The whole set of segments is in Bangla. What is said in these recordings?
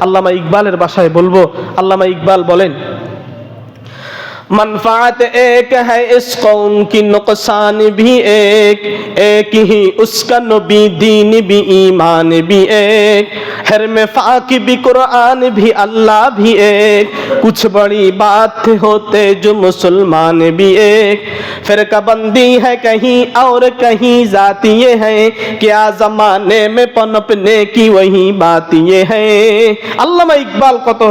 আল্লামা ইকবালের ভাষায় বলবো, আল্লামা ইকবাল বলেন, मनफात एक है इस कौम की नुकसान भी एक ही उसका नबी दीन भी ईमान भी एक हर में फाकी भी कुरान भी अल्लाह भी एक कुछ बड़ी बात होते जो मुसलमान भी एक फिरका बंदी है कहीं और कहीं जाती ये है क्या जमाने में पनपने की वही बात ये है। আল্লামা ইকবাল কত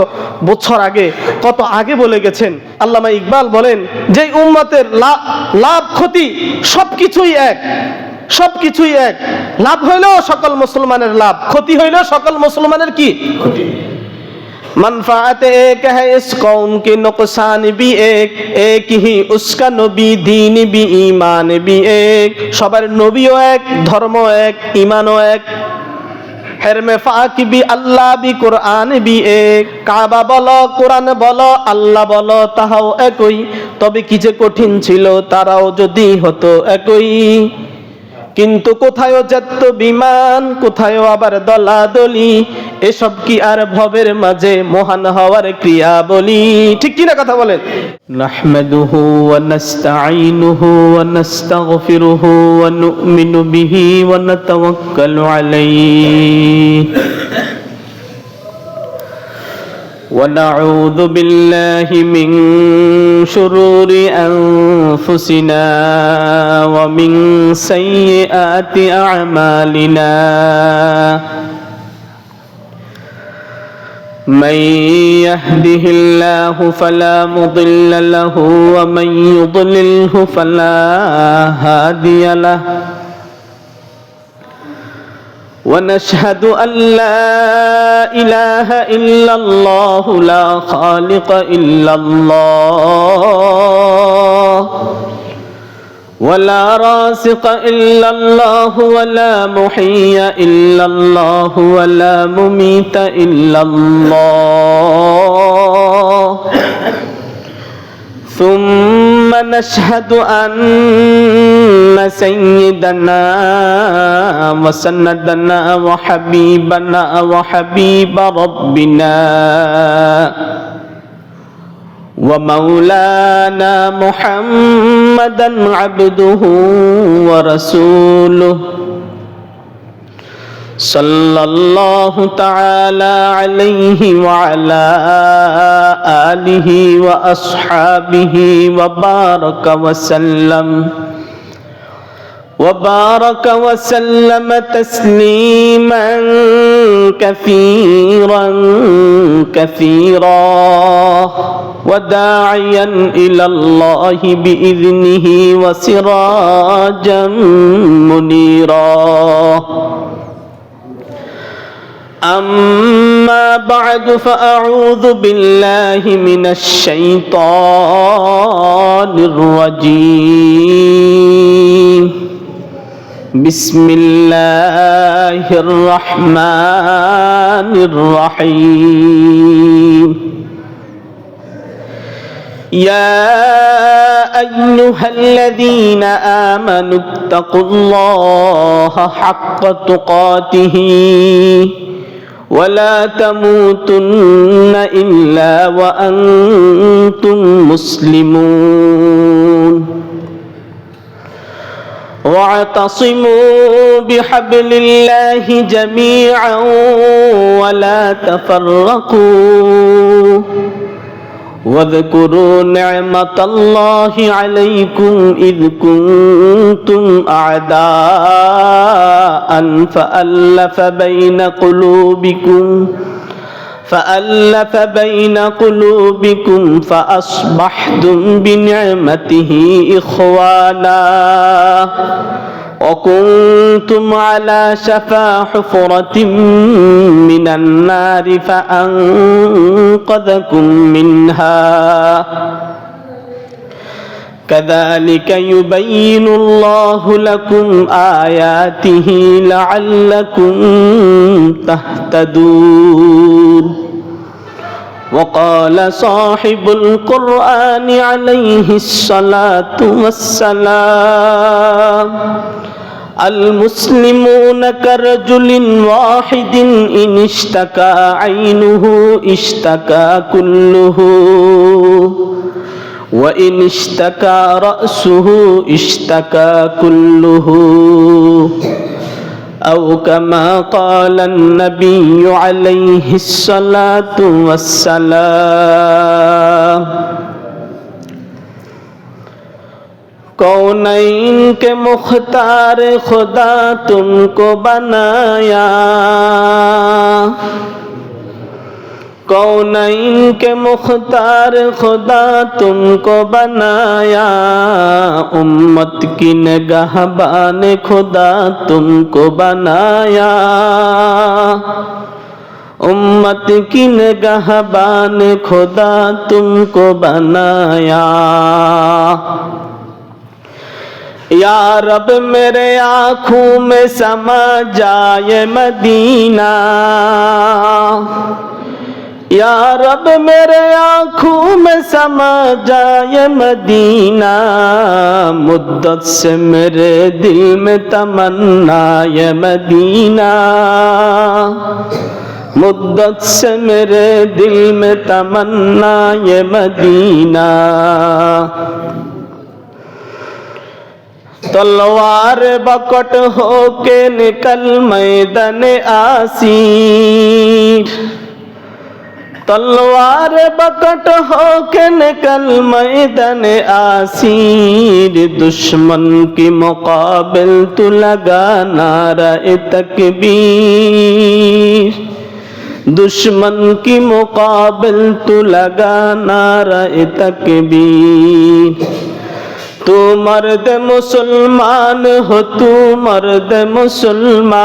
বছর আগে, কত আগে বলে গেছেন। আল্লামা ইকবাল বলেন যে উম্মতের লাভ ক্ষতি সবকিছুই এক, সবকিছুই এক। লাভ হইলেও সকল মুসলমানের লাভ, ক্ষতি হইলেও সকল মুসলমানের কি ক্ষতি। मनफात एक है इस कौम के नुकसान भी एक ही उसका नबी दीन भी ईमान भी एक সবার নবীও এক, ধর্ম এক, ঈমানও এক। হেরমে ফাকি বি আল্লাহ বি কোরআন বি এক কাবা বলো কোরআন বলো আল্লাহ বলো তাহাও একই তবে কি যে কঠিন ছিল তারাও যদি হতো একই। কিন্তু কোথায় যেত বিমান কোথায় আবার দলাদলি এসব কি আর ভবের মাঝে মহান হওয়ার ক্রিয়া বলি, ঠিক কি না কথা বলেন। নাহমাদুহু ওয়া নাস্তাঈনুহু ওয়া নাস্তাগফিরুহু ওয়া নু'মিনু বিহি ওয়া নাতাওয়াক্কালু আলাইহি ونعوذ بالله من شرور أنفسنا ومن سيئات أعمالنا من يهده الله فلا مضل له ومن يضلله فلا هادي له ونشهد أن لا إله إلا الله لا خالق إلا الله ولا رازق إلا الله ولا محيي إلا الله ولا مميت إلا الله ثم نشهد أن سيدنا وسندنا وحبيبنا وحبيب ربنا ومولانا محمدا عبده ورسوله صلى الله تعالى عليه وعلى آله وأصحابه وبارك وسلم تسليما كثيرا كثيرا وداعيا إلى الله بإذنه وسراجا منيرا أما بعد فأعوذ بالله من الشيطان الرجيم بسم الله الرحمن الرحيم يا أيها الذين آمنوا اتقوا الله حق تقاته ولا تموتن إلا وأنتم مسلمون واعتصموا بحبل الله جميعا ولا تفرقوا واذكروا نعمة الله عليكم إذ كنتم أعداء فألف بين قلوبكم فأصبحتم بنعمته إخوانا وكنتم على شفا حفرة من النار فأنقذكم منها كذلك يبين الله لكم آياته لعلكم تهتدون وقال صاحب القرآن عليه الصلاة والسلام المسلمون كرجل واحد إن اشتكى عينه اشتكى كله وإن اشتكى رأسه اشتكى كله أو كما قال النبي عليه الصلاة والسلام कौनैन के मुख्तार खुदा तुमको बनाया कौनैन के मुख्तार खुदा तुमको बनाया उम्मत की निगाहबान खुदा तुमको बनाया उम्मत की निगाहबान खुदा तुमको बनाया या रब मेरे आँखों में समा जाए मदीना या रब मेरे आँखों में समा जाए मदीना मुद्दत से मेरे दिल में तमन्ना ये मदीना मुद्दत से मेरे दिल में तमन्ना ये मदीना तलवार बकट होके निकल मैदान आसीर तलवार बकट होके निकल मैदान आसीर दुश्मन की मुकाबिल तू लगा नारे तकबीर दुश्मन की मुकाबिल तू लगा नारे तकबीर तू मर्द मुसलमान हो तू मर्द मुसलमान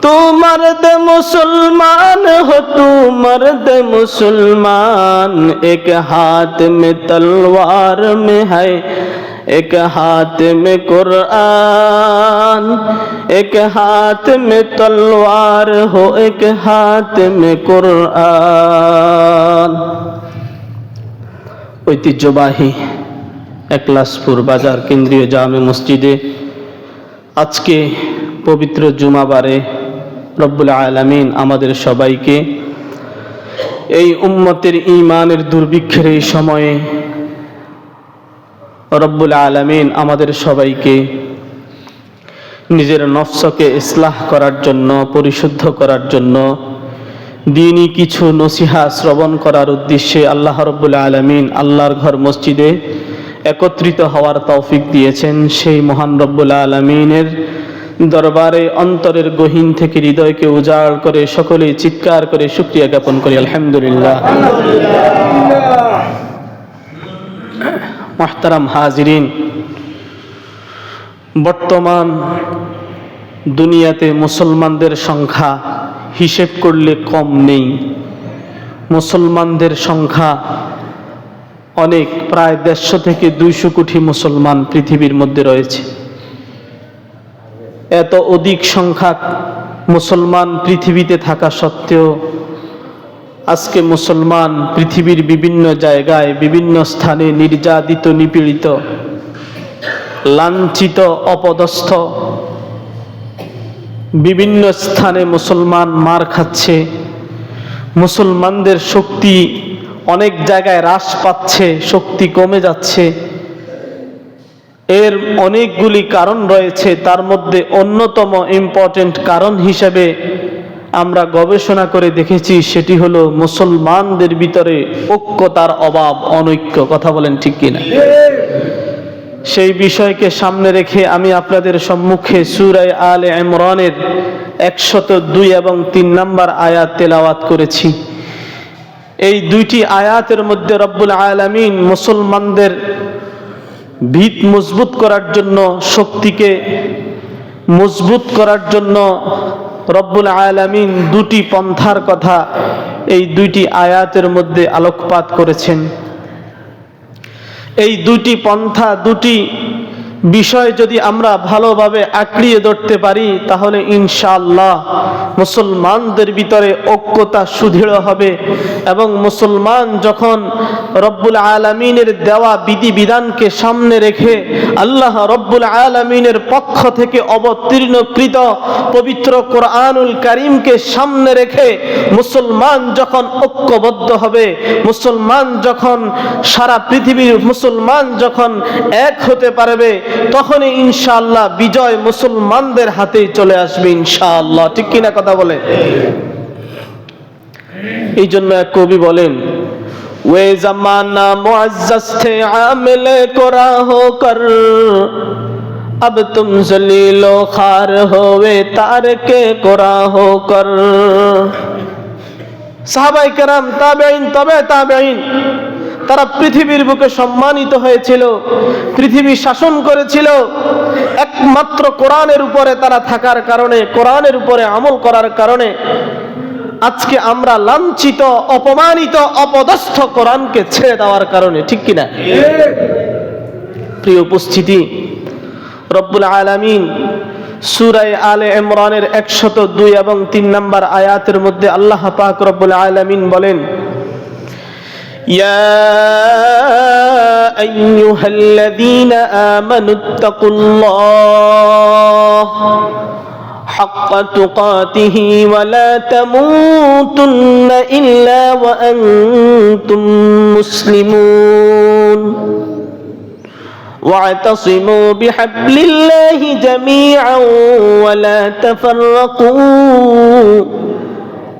तू मर्द मुसलमान हो तू मर्द मुसलमान एक हाथ में तलवार में है एक हाथ में कुरान एक हाथ में तलवार हो एक हाथ में कुरान ঐতিহ্যবাহী একলাসপুর বাজার কেন্দ্রীয় জামে মসজিদে আজকে পবিত্র জুমাবারে রব্বুল আলামিন আমাদের সবাইকে এই উম্মতের ঈমানের দুর্ভিক্ষের এই সময়ে রব্বুল আলামিন আমাদের সবাইকে নিজের নফসকে ইসলাহ করার জন্য পরিশুদ্ধ করার জন্য দিনী কিছু নসিহা শ্রবণ করার উদ্দেশ্যে আল্লাহ রাব্বুল আলামিন আল্লাহর ঘর মসজিদে একত্রিত হওয়ার তৌফিক দিয়েছেন। সেই মহান রব্বুল আলামিনের দরবারে অন্তরের গহীন থেকে হৃদয়কে উজাড় করে সকলেই চিৎকার করে শুকরিয়া জ্ঞাপন করি আলহামদুলিল্লাহ। মুহতারাম হাজিরিন, বর্তমান দুনিয়াতে মুসলমানদের সংখ্যা হিসেব করলে কম নেই। মুসলমানদের সংখ্যা অনেক, প্রায় 150 থেকে 200 কোটি মুসলমান পৃথিবীর মধ্যে রয়েছে। এত অধিক সংখ্যক মুসলমান পৃথিবীতে থাকা সত্ত্বেও আজকে মুসলমান পৃথিবীর বিভিন্ন জায়গায় বিভিন্ন স্থানে নির্যাতিত, নিপীড়িত, লাঞ্ছিত, অপদস্থ। বিভিন্ন স্থানে মুসলমান মার খাচ্ছে। মুসলমানদের শক্তি অনেক জায়গায় হ্রাস পাচ্ছে, শক্তি কমে যাচ্ছে। এর অনেকগুলি কারণ রয়েছে। তার মধ্যে অন্যতম ইম্পর্টেন্ট কারণ হিসেবে আমরা গবেষণা করে দেখেছি, সেটি হলো মুসলমানদের ভিতরে ঐক্যতার অভাব, অনৈক্য। কথা বলেন ঠিক কিনা? সেই বিষয়কে সামনে রেখে আমি আপনাদের সম্মুখে সূরা আলে ইমরানের 102 এবং 3 নম্বর আয়াত তেলাওয়াত করেছি। এই দুইটি আয়াতের মধ্যে রব্বুল আলামিন মুসলমানদের ভিত মজবুত করার জন্য, শক্তিকে মজবুত করার জন্য রব্বুল আলামিন দুটি পন্থার কথা এই দুইটি আয়াতের মধ্যে আলোকপাত করেছেন। এই দুটি পন্থা, দুটি বিষয় যদি আমরা ভালোভাবে আঁকড়িয়ে ধরতে পারি, তাহলে ইনশাআল্লাহ মুসলমানদের ভিতরে ঐক্যতা সুদৃঢ় হবে, এবং মুসলমান যখন রব্বুল আলামিনের দেওয়া বিধিবিধানকে সামনে রেখে আল্লাহ রব্বুল আলামিনের পক্ষ থেকে অবতীর্ণকৃত পবিত্র কোরআনুল কারীমকে সামনে রেখে মুসলমান যখন ঐক্যবদ্ধ হবে, মুসলমান যখন সারা পৃথিবীর মুসলমান যখন এক হতে পারবে, তখনই ইনশাআল্লাহ বিজয় মুসলমানদের হাতেই চলে আসবে ইনশাআল্লাহ। ঠিক কিনা কথা বলে? এই জন্য এক কবি বলেন, ওয়ে জামানা মুআজ্জাজ থে আমিলে কোরা হোকর, अब तुम जलीलो खार होवे तारके कोरा होकर। সাহাবায়ে কেরাম, তাবেঈন, তবে তাবেঈন, তারা পৃথিবীর বুকে সম্মানিত হয়েছিল, পৃথিবী শাসন করেছিল একমাত্র কোরআনের উপরে তারা থাকার কারণে, কোরআনের উপরে আমল করার কারণে। আজকে আমরা লাঞ্ছিত, অপমানিত, অপদস্থ কোরআনকে ছেড়ে দেওয়ার কারণে। ঠিক কিনা? প্রিয় উপস্থিতি, রব্বুল আলামিন সূরা আলে ইমরানের 102 এবং 3 নম্বর আয়াতের মধ্যে আল্লাহ পাক রব্বুল আলামিন বলেন, ইয়া আইয়ুহাল্লাযীনা আমানুত্তাকুল্লাহ হাক্কা তুকাতিহি ওয়া লা তামুতুন্না ইল্লা ওয়া আনতুম মুসলিমুন واعتصموا بحبل الله جميعا ولا تفرقوا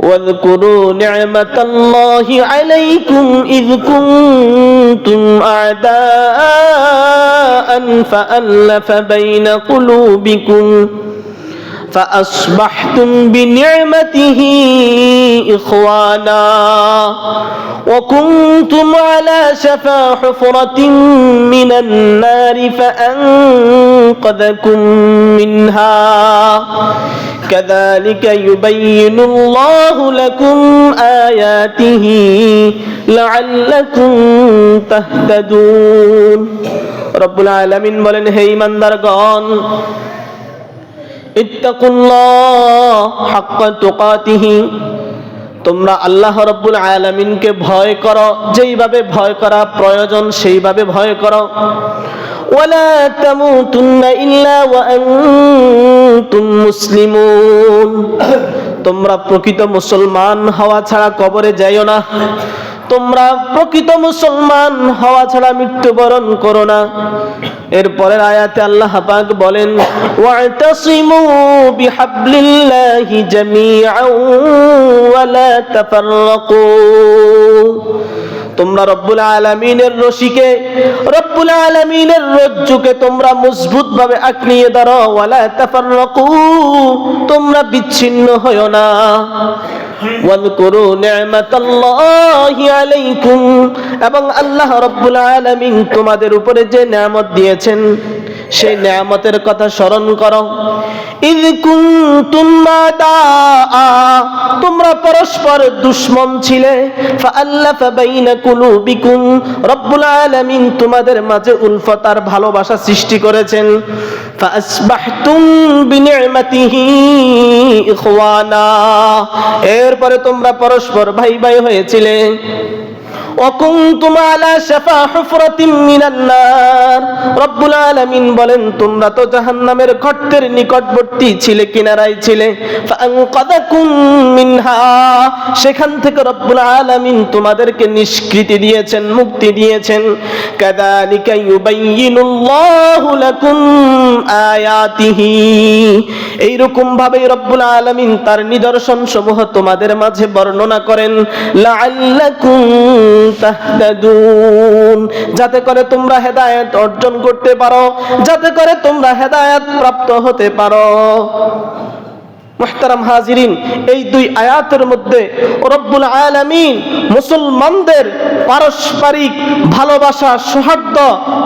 واذكروا نعمة الله عليكم إذ كنتم أعداء فألف بين قلوبكم فأصبحتم بنعمته إخوانا وكنتم على شفا حفرة من النار فأنقذكم منها كذلك يبين الله لكم آياته لعلكم تهتدون। رب العالمين বলেন, হে ঈমানদারগণ, ইত্তাকুল্লাহ হাক্কা তুকাতিহি, তোমরা আল্লাহ রাব্বুল আলামিনকে ভয় করো, যেইভাবে ভয় করা প্রয়োজন সেইভাবে ভয় করো। ওয়ালা তামুতুন্না ইল্লা ওয়া আনতুম মুসলিমুন, তোমরা প্রকৃত মুসলমান হওয়া ছাড়া কবরে যাইও না, তোমরা প্রকৃত মুসলমান হওয়া ছাড়া মৃত্যুবরণ করো না। এরপরের আয়াতে আল্লাহ পাক বলেন, ওয়াতাসিমু বিহাবলিল্লাহি জামিআন ওয়া লা তাফাররাকু, তোমরা রব্বুল আলামিনের রশিকে, রব্বুল আলামিনের রজ্জুকে তোমরা মজবুত ভাবে আঁকড়িয়ে ধরো। ওয়ালা তাফাররাকু, তোমরা বিচ্ছিন্ন হয়ো না। ওয়াযকুরু নি'মাতাল্লাহি আলাইকুম, এবং আল্লাহ রব্বুল আলামিন তোমাদের উপরে যে নিয়ামত দিয়েছেন সেই নিয়ামতের কথা স্মরণ করো। ইয কুনতুম আদাআ, তোমরা পরস্পর দুশমন ছিলে। ফাআল্লাফা বাইনা কুলুবিকুম, রব্বুল আলামিন তোমাদের মাঝে উলফত আর ভালোবাসা সৃষ্টি করেছেন। ফাআসবাহতুম বিনি'মাতিহি ইখওয়ানা, এরপরে তোমরা পরস্পর ভাই ভাই হয়েছিলে। وكنتم على شفا حفرة من النار, রব্বুল আলামিন বলেন তোমরা তো জাহান্নামের গর্তের নিকটবর্তী ছিলে, কিনারায় ছিলে। ফাআনকাযাকুম মিনহা, সেখান থেকে রব্বুল আলামিন তোমাদেরকে নিষ্কৃতি দিয়েছেন, মুক্তি দিয়েছেন। কাযালিকা ইউবাইয়িনুল্লাহু লাকুম আয়াতিহি, এইরকম ভাবে রব্বুল আলামিন তার নিদর্শন সমূহ তোমাদের মাঝে বর্ণনা করেন। লাআল্লাকুম তাহতাদুন, যাতে করে তোমরা হেদায়েত অর্জন করতে পারো, যাতে করে তোমরা হেদায়েত প্রাপ্ত হতে পারো। মুহতারাম হাজিরিন, এই দুই আয়াতের মধ্যে রব্বুল আলামিন মুসলমানদের পারস্পরিক ভালোবাসা, সৌহার্দ্য,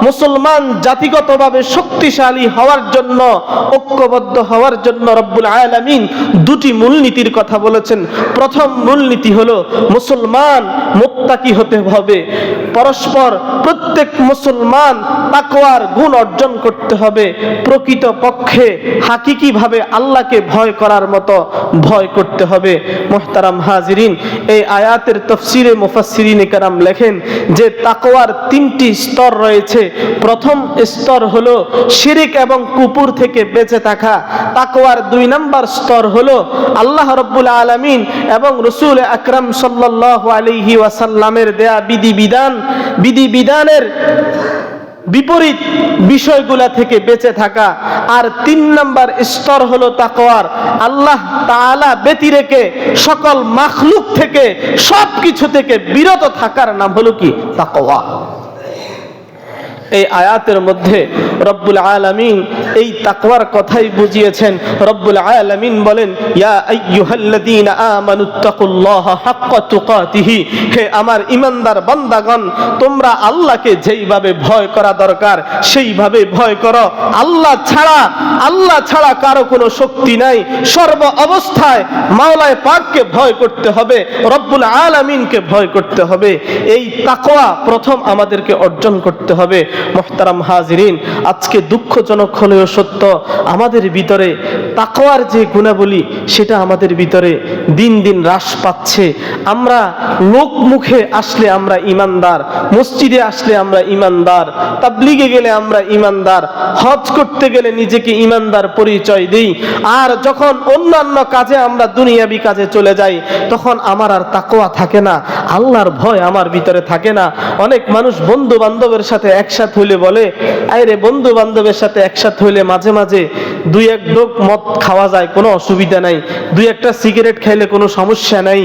মুসলমান জাতিগতভাবে শক্তিশালী হওয়ার জন্য, ঐক্যবদ্ধ হওয়ার জন্য রব্বুল আলামিন দুটি মূলনীতির কথা বলেছেন। প্রথম মূলনীতি হলো মুসলমান মুত্তাকি হতে হবে, পরস্পর প্রত্যেক মুসলমান তাকওয়ার গুণ অর্জন করতে হবে, প্রকৃত পক্ষে হাকিকি ভাবে আল্লাহকে ভয় করার করার মতো ভয় করতে হবে। মুহতারাম হাজিরিন, এই আয়াতের তাফসিরে মুফাসসিরিনে কেরাম লেখেন যে তাকওয়ার তিনটি স্তর রয়েছে। প্রথম স্তর হলো শিরিক এবং কুফর থেকে বেঁচে থাকা। তাকওয়ার 2 নম্বর স্তর হলো আল্লাহ রাব্বুল আলামিন এবং রাসূল আকরাম সাল্লাল্লাহু আলাইহি ওয়াসাল্লামের দেয়া বিধিবিধানের বিপরীত বিষয়গুলা থেকে বেঁচে থাকা। আর 3 নম্বর স্তর হলো তাকওয়ার আল্লাহ তাআলা ব্যতিরেকে সকল মাখলুক থেকে সবকিছু থেকে বিরত থাকার নাম হলো কি? তাকওয়া। এই আয়াতের মধ্যে রব্বুল আলামিন এই তাকওয়ার কথাই বুঝিয়েছেন। রব্বুল আলামিন বলেন, ইয়া আইয়ুহাল্লাযীনা আমানুত্তাকুল্লাহা হাক্কা তুকাতিহি, হে আমার ঈমানদার বান্দাগণ, তোমরা আল্লাহকে যেইভাবে ভয় করা দরকার সেইভাবে ভয় করো। আল্লাহ ছাড়া কারো কোনো শক্তি নাই। সর্ব অবস্থায় মাওলায়ে পাককে ভয় করতে হবে, রব্বুল আলামিনকে ভয় করতে হবে। এই তাকওয়া প্রথম আমাদেরকে অর্জন করতে হবে। মুহতারাম হাজিরিন, আজকে দুঃখজনক হলেও সত্য, আমাদের ভিতরে তাকওয়ার যে গুণাবলী সেটা আমাদের ভিতরে দিন দিন হ্রাস পাচ্ছে। আমরা লোক মুখে আসলে আমরা ঈমানদার, মসজিদে আসলে আমরা ঈমানদার, তাবলীগে গেলে আমরা ঈমানদার, হজ করতে গেলে নিজেকে ঈমানদার পরিচয় দেই। আর যখন অন্যান্য কাজে আমরা দুনিয়াবি কাজে চলে যাই তখন আমার আর তাকওয়া থাকে না, আল্লাহর ভয় আমার ভিতরে থাকে না। অনেক মানুষ বন্ধু বান্ধবের সাথে একসাথে হইলে বলে, আরে বন্ধু বান্ধবের সাথে একসাথে হইলে মাঝে মাঝে 2-1 ডোক মদ খাওয়া যায়, কোনো অসুবিধা নাই, 2-1টা সিগারেট খাইলে কোনো সমস্যা নাই,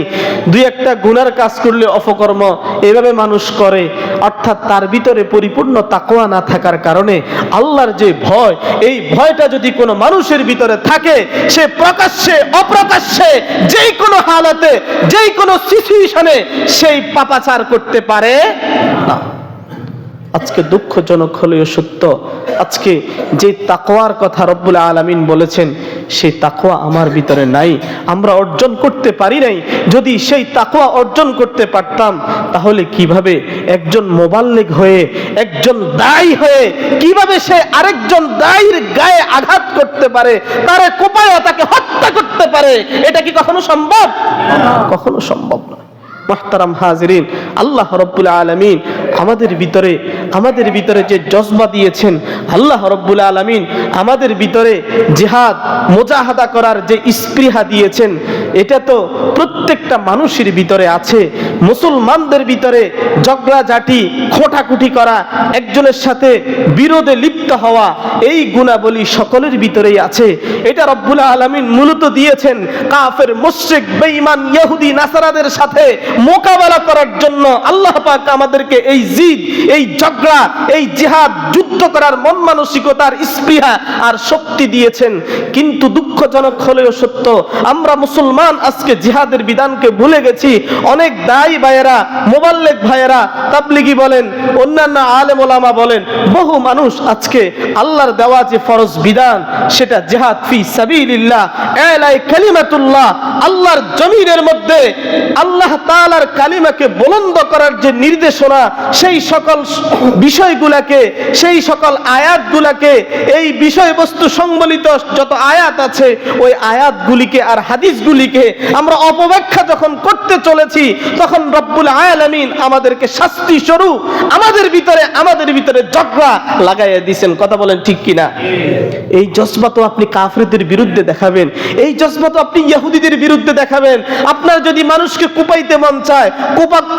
2-1টা গুনার কাজ করলে অপকর্ম, এভাবে মানুষ করে। অর্থাৎ তার ভিতরে পরিপূর্ণ তাকওয়া না থাকার কারণে আল্লাহর যে ভয়, এই ভয়টা যদি কোনো মানুষের ভিতরে থাকে, সে প্রকাশ্যে অপ্রকাশ্যে যেই কোনো হালাতে যেই কোনো সিচুয়েশনে সেই পাপাচার করতে পারে না। আজকে দুঃখজনক হলেও সত্য, আজকে যে তাকওয়ার কথা রব্বুল আলামিন বলেছেন সেই তাকওয়া আমার ভিতরে নাই, আমরা অর্জন করতে পারি নাই। যদি সেই তাকওয়া অর্জন করতে পারতাম তাহলে কিভাবে একজন মোবাল্লিগ হয়ে, একজন দায়ী হয়ে কিভাবে সে আরেকজন দায়ীর গায়ে আঘাত করতে পারে, তারে কোপায় তাকে হত্যা করতে পারে, এটা কি কখনো সম্ভব? কখনো সম্ভব না। মুহতারাম হাজিরিন, আল্লাহ রাব্বুল আলামিন আমাদের ভিতরে যে জজবা দিয়েছেন, আল্লাহ রাব্বুল আলামিন আমাদের ভিতরে জিহাদ মুজাহাদা করার যে স্পৃহা দিয়েছেন, এটা তো প্রত্যেকটা মানুষের ভিতরে আছে। মুসলমানদের ভিতরে ঝগড়াঝাটি, খোঁটাখুটি করা, একজনের সাথে বিরোধে লিপ্ত হওয়া, এই গুণাবলী সকলের ভিতরেই আছে। এটা রব্বুল আলামিন মূলত দিয়েছেন কাফের, মুশরিক, বেঈমান, ইহুদি, নাসারাদের সাথে মোকাবেলা করার জন্য। আল্লাহ পাক আমাদেরকে এই জিদ, এই ঝগড়া, এই জিহাদ, যুদ্ধ করার মন মানসিকতার স্পৃহা আর শক্তি দিয়েছেন। কিন্তু দুঃখজনক হলেও সত্য, আমরা মুসলমান আজকে জিহাদের বিধানকে ভুলে গেছি। অনেক দায়ী ভাইয়েরা, মুবাল্লিগ ভাইয়েরা, তাবলিগি বলেন, অন্যান্য আলেম ওলামা বলেন, বহু মানুষ আজকে আল্লাহর দেওয়া যে ফরজ বিধান, সেটা জিহাদ ফি সাবিলিল্লাহ, ইলাই কালিমাতুল্লাহ, আল্লাহর জমিনের মধ্যে আল্লাহ তাআলার কালিমাকে বুলন্দ করার যে নির্দেশনা, সেই সকল বিষয়গুলোকে, সেই সকল আয়াতগুলোকে, এই বিষয়বস্তু সম্বলিত যত আয়াত আছে ওই আয়াতগুলিকে আর হাদিসগুলিকে আমরা অপব্যাখ্যা যখন করতে চলেছি, তখন রব্বুল আলামিন আমাদেরকে শাস্তি স্বরূপ আমাদের ভিতরে ঝগড়া লাগাইয়া দিয়েছেন। কথা বলেন ঠিক কিনা? এই জজবা তো আপনি কাফেরদের বিরুদ্ধে দেখাবেন, এই জজবা তো আপনি ইহুদিদের বিরুদ্ধে দেখাবেন। আপনার যদি মানুষকে কুপাইতে মন চায়,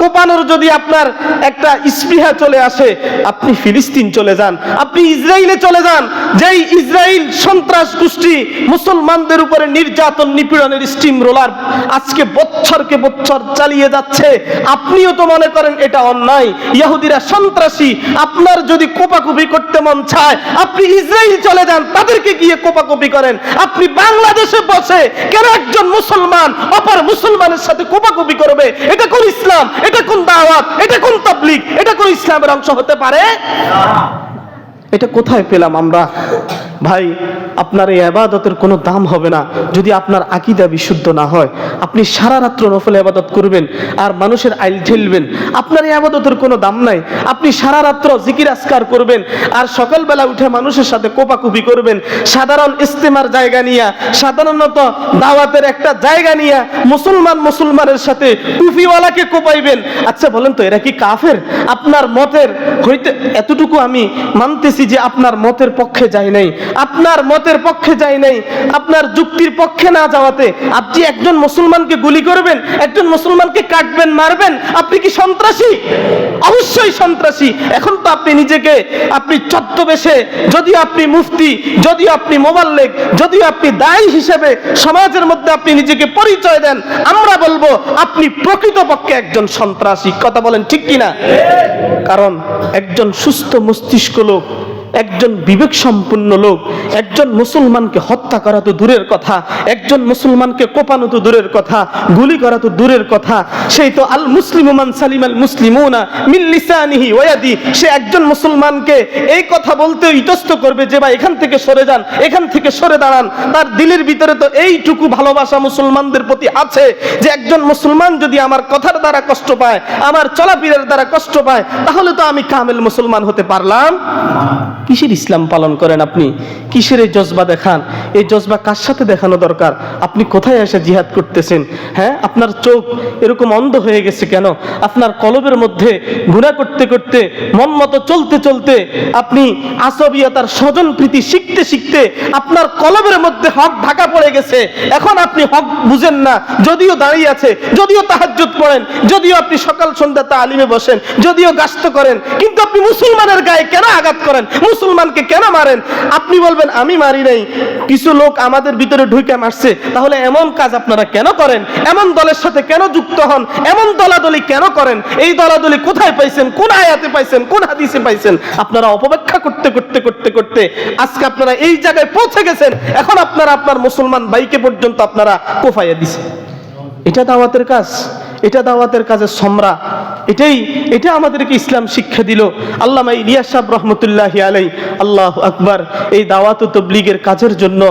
কোপানোর যদি আপনার একটা স্পৃহা চলে আসে, আপনি ফিলিস্তিন চলে যান, আপনি ইসরায়েলে চলে যান। যেই ইসরায়েল সন্ত্রাস গোষ্ঠী মুসলমানদের উপরে নির্যাতন নিপীড়নের স্টিম রোলার আজকে বছরকে বছর চালিয়ে যাচ্ছে, আপনিও তো মনে করেন এটা অন্যায়, ইহুদিরা সন্ত্রাসী। আপনার যদি কোপাকুপি করতে মন চায়, আপনি ইসরায়েল চলে যান, তাদেরকে গিয়ে কোপাকুপি করেন। আপনি বাংলাদেশে বসে কেন একজন মুসলমান অপর মুসলমানের সাথে কোপাকুপি করবে? এটা কোন ইসলাম? এটা কোন দাওয়াত? এটা কোন তাবলীগ? এটা কোন ইসলামের অংশ হতে পারে? এটা কোথায় পেলাম আমরা? ভাই, আপনার এই ইবাদতের কোনো দাম হবে না যদি আপনার আকীদা বিশুদ্ধ না হয়। আপনি সারা রাত্র নফল ইবাদত করবেন আর মানুষের আইল ঠেলবেন, আপনার এই ইবাদতের কোনো দাম নাই। আপনি সারা রাত্র জিকির আজকার করবেন আর সকালবেলা উঠে মানুষের সাথে কোপাকুপি করবেন, সাধারণ ইস্তেমার জায়গা নিয়ে, সাধারণত দাওয়াতের একটা জায়গা নিয়ে মুসলমানের সাথে টুপিওয়ালাকে কোপাইবেন। আচ্ছা বলেন তো, এরা কি কাফের? আপনার মতের হইতে এতটুকু আমি মানতেছি যে আপনার মতের পক্ষে যায় নাই, আপনার মতের পক্ষে যায় নাই, আপনার যুক্তির পক্ষে না যাওয়াতে আপনি একজন মুসলমানকে গুলি করবেন, একজন মুসলমানকে কাটবেন, মারবেন, আপনি কি সন্ত্রাসী? অবশ্যই সন্ত্রাসী। এখন তো আপনি নিজেকে আপনি ছদ্মবেশে, যদিও আপনি মুফতি, যদিও আপনি মোবাল্লেগ, যদিও আপনি দায়ী হিসেবে সমাজের মধ্যে আপনি নিজেকে পরিচয় দেন, আমরা বলবো আপনি প্রকৃতপক্ষে একজন সন্ত্রাসী। কথা বলেন ঠিক কিনা? কারণ একজন সুস্থ মস্তিষ্ক লোক, একজন বিবেক সম্পন্ন লোক একজন মুসলমানকে হত্যা করা তো দূরের কথা, একজন মুসলমানকে কোপানো তো দূরের কথা, গুলি করা তো দূরের কথা, সেই তো আল মুসলিমু মান সালিমাল মুসলিমুনা মিন লিসানিহি ওয়া ইয়াদি, সে একজন মুসলমানকে এই কথা বলতে ইতস্ত করবে যে ভাই এখান থেকে সরে যান, এখান থেকে সরে দাঁড়ান। তার দিলের ভিতরে তো এইটুকু ভালোবাসা মুসলমানদের প্রতি আছে যে একজন মুসলমান যদি আমার কথার দ্বারা কষ্ট পায়, আমার চলাফেরার দ্বারা কষ্ট পায়, তাহলে তো আমি কামেল মুসলমান হতে পারলাম। কিসের ইসলাম পালন করেন আপনি? কিসের এই জজবা দেখান? এই জজবা কার সাথে দেখানো দরকার? আপনি কোথায় এসে জিহাদ করতেছেন? হ্যাঁ, আপনার চোখ এরকম অন্ধ হয়ে গেছে কেন? আপনার কলবের মধ্যে গুনাহ করতে করতে, মন মতো চলতে চলতে, আপনি আসবিয়তার স্বজন প্রীতি শিখতে শিখতে আপনার কলবের মধ্যে হক ঢাকা পড়ে গেছে। এখন আপনি হক বুঝেন না, যদিও দাঁড়িয়ে আছে, যদিও তাহাজ্জুদ পড়েন, যদিও আপনি সকাল সন্ধ্যা তালিমে বসেন, যদিও গাস্ত করেন, কিন্তু আপনি মুসলমানের গায়ে কেন আঘাত করেন? মুসলমানকে কেন মারেন? আপনি বলবেন আমি মারি নাই, কিছু লোক আমাদের ভিতরে ঢুকে মারছে। তাহলে এমন কাজ আপনারা কেন করেন? এমন দলের সাথে কেন যুক্ত হন? এমন দলাদলি কেন করেন? এই দলাদলি কোথায় পাইছেন? কোন আয়াতে পাইছেন? কোন হাদিসে পাইছেন? আপনারা অপব্যাখ্যা করতে করতে করতে করতে আজকে আপনারা এই জায়গায় পৌঁছে গেছেন। এখন আপনারা আপনার মুসলমান ভাইকে পর্যন্ত আপনারা কোফাইয়া দিছেন। এটা দাওয়াতের কাজ? এটা দাওয়াতের কাজের সমরা? এটা আমাদেরকে ইসলাম শিক্ষা দিল। আল্লামা ইলিয়াস সাহেব রহমতুল্লাহি আলাইহি, আল্লাহু আকবার, এই দাওয়াত ও তাবলীগের কাজের জন্য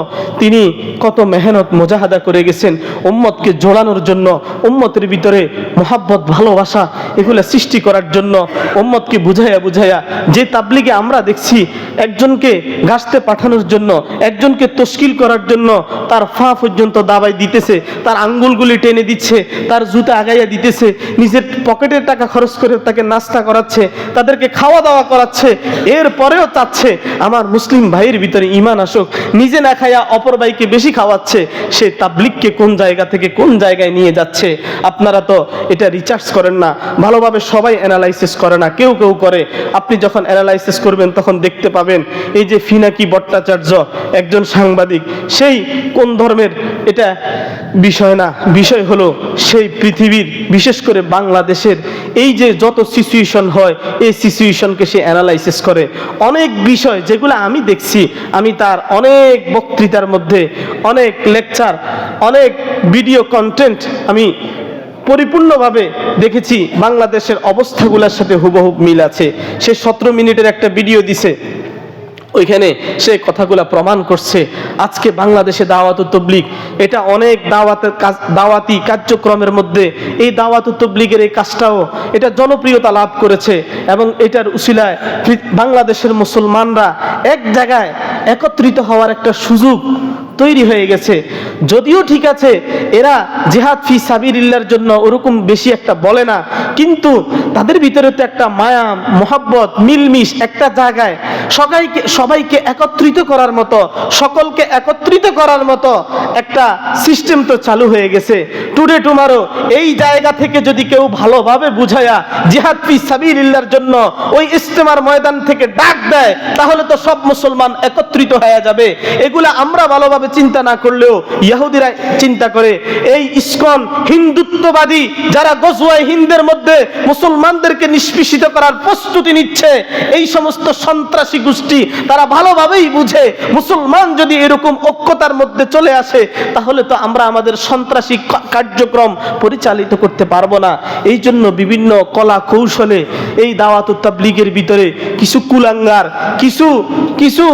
তিনি কত মেহনত মুজাহাদা করে গেছেন উম্মতকে জোড়ানোর জন্য, উম্মতের ভিতরে মোহাব্বত ভালোবাসা এগুলো সৃষ্টি করার জন্য, উম্মতকে বুঝাইয়া যে তাবলীগে আমরা দেখছি একজনকে গাছতে পাঠানোর জন্য, একজনকে তশকিল করার জন্য তার ফা পর্যন্ত দাবাই দিতেছে, তার আঙ্গুলগুলি টেনে দিচ্ছে, তার জুতা আগাইয়া দিতেছে, নিজের পকেটের টাকা খরচ করে তাকে নাস্তা করাচ্ছে, তাদেরকে খাওয়া দাওয়া করাচ্ছে, এরপরেও চাচ্ছে আমার মুসলিম ভাইয়ের ভিতরে ঈমান আসুক, নিজে না খায়া অপর ভাইকে বেশি খাওয়াচ্ছে। সে তাবলীগকে কোন জায়গা থেকে কোন জায়গায় নিয়ে যাচ্ছে? আপনারা তো এটা রিসার্চ করেন না, ভালোভাবে সবাই অ্যানালাইসিস করে না, কেউ কেউ করে। আপনি যখন অ্যানালাইসিস করবেন তখন দেখতে পাবেন এই যে ফিনাকি ভট্টাচার্য একজন সাংবাদিক, সেই কোন ধর্মের এটা বিষয় না, বিষয় হলো সেই পৃথিবীর বিশেষ করে বাংলাদেশের এই যে যত সিচুয়েশন হয় এই সিচুয়েশনকে সে অ্যানালাইসিস করে। অনেক বিষয় যেগুলো আমি দেখছি, আমি তার অনেক বক্তৃতার মধ্যে, অনেক লেকচার, অনেক ভিডিও কন্টেন্ট আমি পরিপূর্ণভাবে দেখেছি, বাংলাদেশের অবস্থাগুলোর সাথে হুবহু মিল আছে। সে 17 মিনিটের একটা ভিডিও দিছে, ওইখানে সে কথাগুলো প্রমাণ করছে। আজকে বাংলাদেশে দাওয়াত ও তাবলীগ এটা অনেক দাওয়াতি কার্যক্রমের মধ্যে এই দাওয়াত ও তাবলীগের এই কাজটাও এটা জনপ্রিয়তা লাভ করেছে এবং এটার উসিলায় বাংলাদেশের মুসলমানরা এক জায়গায় একত্রিত হওয়ার একটা সুযোগ তৈরি হয়ে গেছে। যদিও ঠিক আছে এরা জিহাদ ফি সাবিলিল্লাহর জন্য ওরকম বেশি একটা বলে না, কিন্তু তাদের ভিতরে তো একটা মায়া মোহাব্বত মিলমিশ একটা জায়গায় সবাইকে একত্রিত করার মতো, সকলকে একত্রিত করার মতো একটা সিস্টেম তো চালু হয়ে গেছে। টুডে টুমারো এই জায়গা থেকে যদি কেউ ভালোভাবে বুঝায়া জিহাদ ফি সাবিলিল্লাহর জন্য ওই ইজতেমার ময়দান থেকে ডাক দেয়, তাহলে তো সব মুসলমান একত্রিত হয়ে যাবে। এগুলা আমরা ভালোভাবে চিন্তা না করলেও ইহুদিরা চিন্তা করে। এই ইসকন হিন্দুত্ববাদী যারা গজওয়ায়ে হিন্দের মধ্যে মুসলমানদেরকে নিষ্পেষিত করার প্রস্তুতি নিচ্ছে, এই সমস্ত সন্ত্রাসী গোষ্ঠী তারা ভালোভাবেই বুঝে মুসলমান যদি এরকম ঐক্যতার মধ্যে চলে আসে তাহলে তো আমরা আমাদের সন্ত্রাসী কার্যক্রম পরিচালিত করতে পারবো না। এই জন্য বিভিন্ন কলা কৌশলে এই দাওয়াত ও তাবলীগের ভিতরে কিছু কুলাঙ্গার, কিছু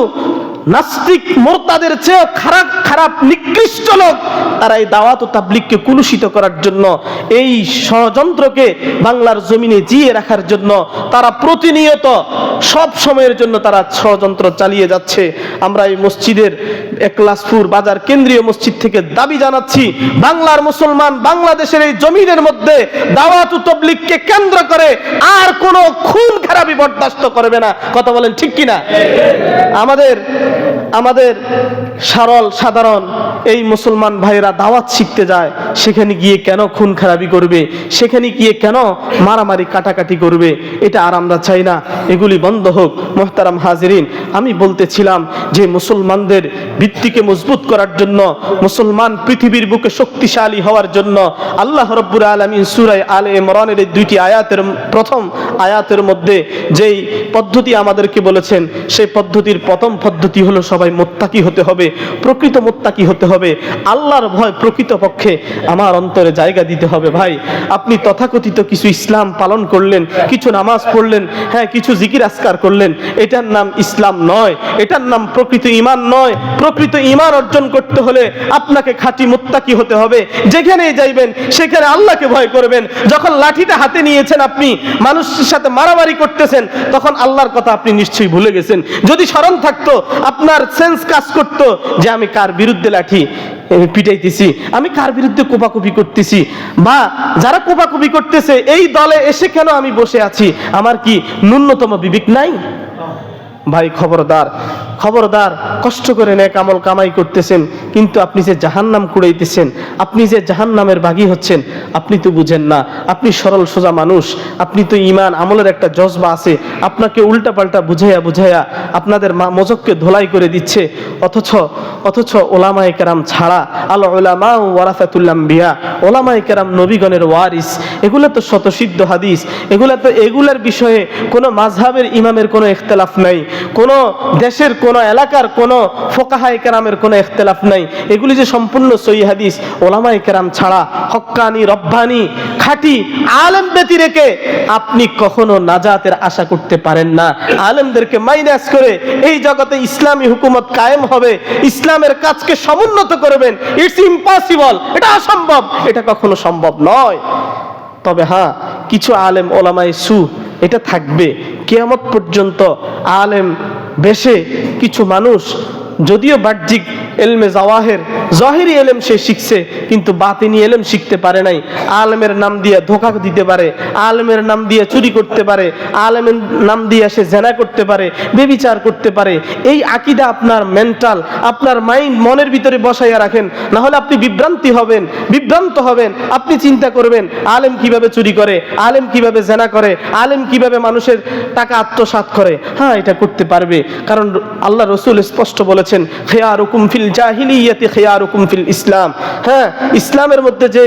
নাস্তিক মোরতাদের চেয়ে খারাপ খারাপ নিকৃষ্ট লোক, তারা এই দাওয়াত ও তাবলীগকে কুলুষিত করার জন্য, এই ষড়যন্ত্রকে বাংলার জমিনে জিয়ে রাখার জন্য তারা প্রতিনিয়ত সব সময়ের জন্য তারা ষড়যন্ত্র চালিয়ে যাচ্ছে। আমরা এই মসজিদের একলাসপুর বাজার কেন্দ্রীয় মসজিদ থেকে দাবি জানাচ্ছি, বাংলার মুসলমান বাংলাদেশের এই জমিনের মধ্যে দাওয়াত ও তাবলীগকে কেন্দ্র করে আর কোনো খুন খারাপি বরদাস্ত করবে না। কথা বলেন ঠিক কিনা? আমাদের সরল সাধারণ এই মুসলমান ভাইরা দাওয়াত শিখতে যায়, সেখানে গিয়ে কেন খুন খারাপি করবে, সেখানে গিয়ে কেন মারামারি কাটাকাটি করবে? এটা আর আমরা চাই না, এগুলি বন্ধ হোক। মুহতারাম হাজিরিন, আমি বলতেছিলাম যে মুসলমানদের ভিত্তিকে মজবুত করার জন্য, মুসলমান পৃথিবীর বুকে শক্তিশালী হওয়ার জন্য আল্লাহ রাব্বুল আলামিন সূরা আলে ইমরানের এই দুইটি আয়াতের প্রথম আয়াতের মধ্যে যেই পদ্ধতি আমাদেরকে বলেছেন, সেই পদ্ধতির প্রথম পদ্ধতি হলো সবাই মুত্তাকি হতে হবে, প্রকৃত মুত্তাকি হতে হবে। আল্লাহর ভয় প্রকৃতপক্ষে আমার অন্তরে জায়গা দিতে হবে। ভাই, আপনি তথাকথিত কিছু ইসলাম পালন করলেন, কিছু নামাজ পড়লেন, হ্যাঁ, কিছু জিকির আজকার করলেন, এটার নাম ইসলাম নয়, এটার নাম প্রকৃত ঈমান নয়। প্রকৃত ঈমান অর্জন করতে হলে আপনাকে খাঁটি মুত্তাকি হতে হবে। যেখানেই যাইবেন সেখানে আল্লাহকে ভয় করবেন। যখন লাঠিটা হাতে নিয়েছেন, আপনি মানুষের সাথে মারামারি করতেছেন, তখন আল্লাহর কথা আপনি নিশ্চয়ই ভুলে গেছেন। যদি স্মরণ থাকতো, আপনার সেন্স কাজ করতো যে আমি কার বিরুদ্ধে লাঠি পিটাইতেছি, আমি কার বিরুদ্ধে কোপাকুপি করতেছি, বা যারা কোপাকুপি করতেছে এই দলে এসে কেন আমি বসে আছি, আমার কি ন্যূনতম বিবেক নাই? ভাই, খবরদার খবরদার, কষ্ট করে নেক আমল কামাই করতেছেন, কিন্তু আপনি যে জাহান্নাম কুড়াইতেছেন, আপনি যে জাহান্নামের বাগী হচ্ছেন, আপনি তো বুঝেন না। আপনি সরল সোজা মানুষ, আপনি তো ঈমান আমলের একটা জজবা আছে, আপনাকে উল্টাপাল্টা বুঝাইয়া বুঝাইয়া আপনাদের মজককে ধোলাই করে দিচ্ছে। অথচ ওলামায়ে কেরাম ছাড়া, আল উলামা ওয়ারাসাতুল আম্বিয়া, ওলামায়ে কেরাম নবীগণের ওয়ারিস, এগুলো তো শতসিদ্ধ হাদিস, এগুলার বিষয়ে কোনো মাযহাবের ইমামের কোনো ইখতিলাফ নাই, কোনো দেশের কোন এলাকার কোন ফুকাহায়ে কেরামের কোন ইখতিলাফ নাই। এগুলি যে সম্পূর্ণ সহিহ হাদিস, ওলামায়ে কেরাম ছাড়া হক্কানি রব্বানি খাঁটি আলেম ব্যতি রেখে আপনি কখনো নাজাতের আশা করতে পারেন না। আলেমদেরকে মাইনাস করে এই জগতে ইসলামী হুকুমত কায়েম হবে, ইসলামের কাজকে সমুন্নত করবেন, ইটস ইম্পসিবল, এটা অসম্ভব, এটা কখনো সম্ভব নয়। তবে হ্যাঁ, কিছু আলেম ওলামায়ে সু এটা থাকবে কিয়ামত পর্যন্ত। আলেম বেশে কিছু মানুষ যদিও বাহ্যিক এলমে জাওয়াহির জাহিরি এলেম সে শিখছে, কিন্তু বাতিনি এলেম শিখতে পারে নাই। আলেমের নাম দিয়ে ধোঁকা দিতে পারে, আলেমের নাম দিয়ে চুরি করতে পারে, আলেমের নাম দিয়ে সে জেনা করতে পারে, বেবিচার করতে পারে। এই আকীদা আপনার মেন্টাল, আপনার মাইন্ড, মনের ভিতরে বসাইয়া রাখেন, না হলে আপনি বিভ্রান্ত হবেন। আপনি চিন্তা করবেন আলেম কিভাবে চুরি করে, আলেম কিভাবে জেনা করে, আলেম কিভাবে মানুষের টাকা আত্মসাৎ করে। হ্যাঁ, এটা করতে পারবে, কারণ আল্লাহ রাসূল স্পষ্ট বলেছেন, খিয়ারুকুম ফিল জাহিলিয়াতি খিয়ারুকুম ফিল ইসলাম। হ্যাঁ, ইসলামের মধ্যে যে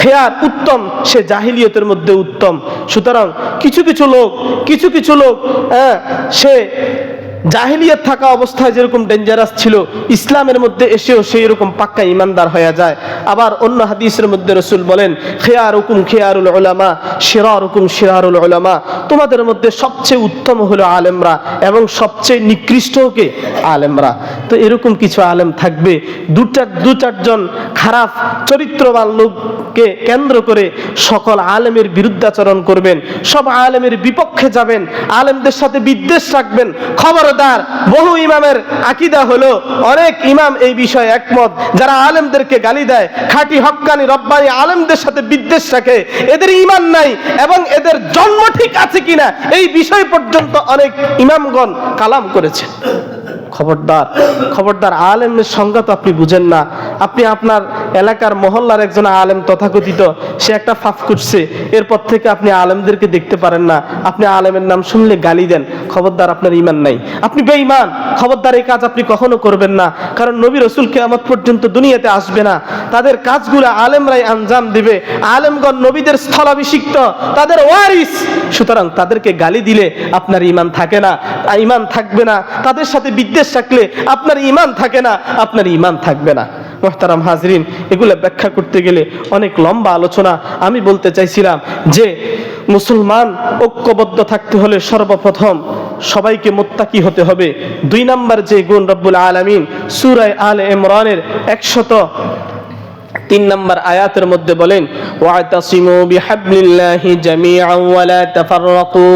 খিয়ার উত্তম, সে জাহিলিয়তের মধ্যে উত্তম। সুতরাং কিছু কিছু লোক সে জাহিলিয়াত থাকা অবস্থায় যেরকম ডেঞ্জারাস ছিল, ইসলামের মধ্যে এসেও সেই রকম পাক্কা ইমানদার হয়ে যায়। আবার অন্য হাদিসের মধ্যে রাসূল বলেন, খিয়ারুকুম খিয়ারুল উলামা শিরারুকুম শিরারুল উলামা, তোমাদের মধ্যে সবচেয়ে উত্তম হলো আলেমরা এবং সবচেয়ে নিকৃষ্টও কে? আলেমরা। তো এরকম কিছু আলেম থাকবে, দু চারজন খারাপ চরিত্রবান লোককে কেন্দ্র করে সকল আলেমের বিরুদ্ধাচরণ করবেন, সব আলেমের বিপক্ষে যাবেন, আলেমদের সাথে বিদ্বেষ রাখবেন। খবরদার, বহু ইমামের আকীদা হলো, অনেক ইমাম এই বিষয়ে একমত, যারা আলেমদেরকে গালি দেয়, খাঁটি হক্কানি রব্বানি আলেমদের সাথে বিদ্বেষ রাখে, এদের ঈমান নাই এবং এদের জন্ম ঠিক আছে কিনা এই বিষয় পর্যন্ত অনেক ইমামগণ কালাম করেছেন। খবরদার, আলেমের সংজ্ঞা তো আপনি বুঝেন না। আপনি আপনার এলাকার মহল্লার একজন আলেম তথাকথিত, সে একটা ফাফ করছে, এরপর থেকে আপনি আলেমদেরকে দেখতে পারেন না, আপনি আলেমের নাম শুনলে গালি দেন। খবরদার, আপনার ঈমান নাই, আপনি বেঈমান। খবরদার, এই কাজ আপনি কখনো করবেন না, কারণ নবী রাসূল কিয়ামত পর্যন্ত দুনিয়াতে আসবে না, তাদের কাজগুলো আলেমরাই আঞ্জাম দিবে। আলেমগণ নবীদের স্থলাভিষিক্ত, তাদের ওয়ারিস। সুতরাং তাদেরকে গালি দিলে আপনার ঈমান থাকে না, ঈমান থাকবে না। তাদের সাথে বিদ্বেষ রাখলে আপনার ঈমান থাকে না, আপনার ঈমান থাকবে না। মুহতারাম হাজরিন, এগুলো ব্যাখ্যা করতে গেলে অনেক লম্বা আলোচনা। আমি বলতে চাইছিলাম যে মুসলমান ঐক্যবদ্ধ থাকতে হলে সর্বপ্রথম সবাইকে মুত্তাকি হতে হবে। 2 নাম্বার যে গুণ রব্বুল আলামিন সূরা আলে ইমরানের 103 নম্বর আয়াতের মধ্যে বলেন, ওয়াতাসিমু বিহাবলিল্লাহি জামিআন ওয়া লা তাফাররাকু।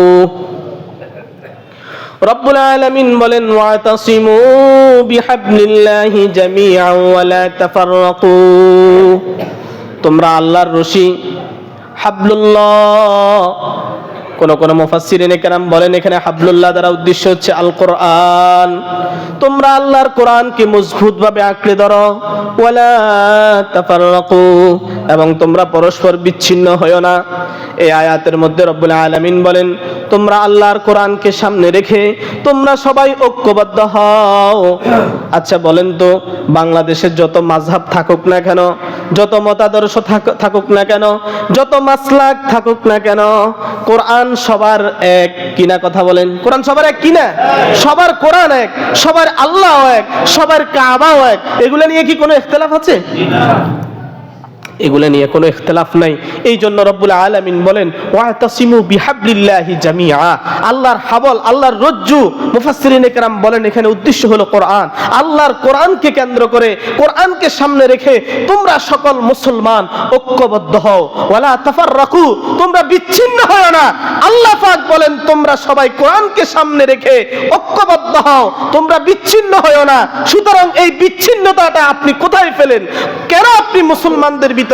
রব্বুল আলামিন বলেন, ওয়াতাসিমু বিহাবলিল্লাহি জামিআন ওয়া লা তাফাররাকু। তোমরা আল্লাহর রশি হাবলুল্লাহ, কোন মুফাসসিরিনে কেরাম বলেন এখানে হাবলুল্লাহ দ্বারা উদ্দেশ্য হচ্ছে আল কোরআন। তোমরা আল্লাহর কোরআনকে মজবুত ভাবে আঁকড়ে ধরো, ওয়ালা তাফাররাকু, এবং তোমরা পরস্পর বিচ্ছিন্ন হয়ো না। এই আয়াতের মধ্যে রব্বুল আলামিন বলেন, তোমরা আল্লাহর কোরআনকে সামনে রেখে তোমরা সবাই ঐক্যবদ্ধ হও। আচ্ছা বলেন তো, বাংলাদেশের যত মাযহাব থাকুক না কেন, যত মতাদর্শ থাকুক না কেন, যত মাসলাক থাকুক না কেন, কোরআন সবার এক কিনা? কথা বলেন, কোরআন সবার এক কিনা? সবার কোরআন এক, সবার আল্লাহ এক, সবার কাবাও এক। এগুলো নিয়ে কি কোনো ইখতিলাফ আছে? এগুলো নিয়ে কোনো ইখতিলাফ নাই। এই জন্য রব্বুল আলামিন বলেন, ওয়াতাসিমু বিহাবলিল্লাহি জামিআ। আল্লাহর হাবল, আল্লাহর রজ্জু, মুফাসসিরিনে কেরাম বলেন এখানে উদ্দেশ্য হলো কোরআন। আল্লাহর কোরআনকে কেন্দ্র করে, কোরআনকে সামনে রেখে তোমরা সকল মুসলমান ঐক্যবদ্ধ হও, ওয়ালা তাফাররাকু, তোমরা বিচ্ছিন্ন হও না। আল্লাহ পাক বলেন, তোমরা সবাই কোরআনকে সামনে রেখে ঐক্যবদ্ধ হও, তোমরা বিচ্ছিন্ন হও না। সুতরাং এই বিচ্ছিন্নতাটা আপনি কোথায় ফেলেন? কেন আপনি মুসলমানদের ভিতরে